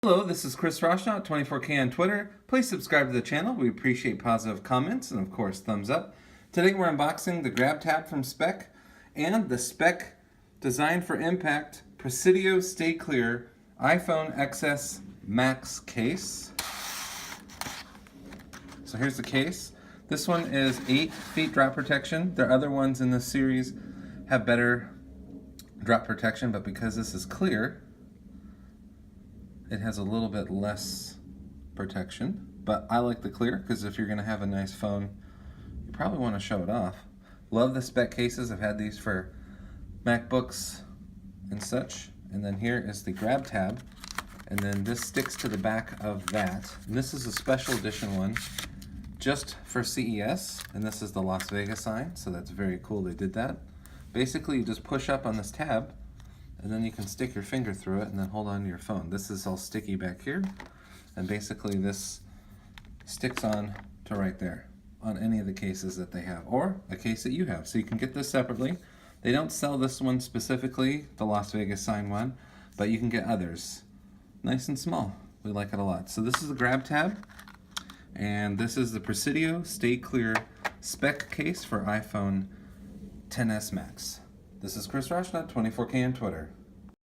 Hello, this is Chris Roshnaut, 24K on Twitter. Please subscribe to the channel. We appreciate positive comments and, of course, thumbs up. Today we're unboxing the Grabtab from Spec and the Spec Designed for Impact Presidio Stay Clear iPhone XS Max case. So here's the case. This one is 8 feet drop protection. The other ones in this series have better drop protection, but because this is clear, it has a little bit less protection. But I like the clear because if you're going to have a nice phone, you probably want to show it off. Love the Spec cases. I've had these for MacBooks and such. And then here is the Grabtab, and then this sticks to the back of that. And this is a special edition one just for CES, and this is the Las Vegas sign, so that's very cool they did that. Basically, you just push up on this tab, and then you can stick your finger through it and then hold on to your phone. This is all sticky back here, and basically this sticks on to right there on any of the cases that they have, or a case that you have. So you can get this separately. They don't sell this one specifically, the Las Vegas sign one, but you can get others. Nice and small. We like it a lot. So this is the Grabtab, and this is the Presidio Stay Clear Spec case for iPhone XS Max. This is Chris Roshnaut, 24K on Twitter.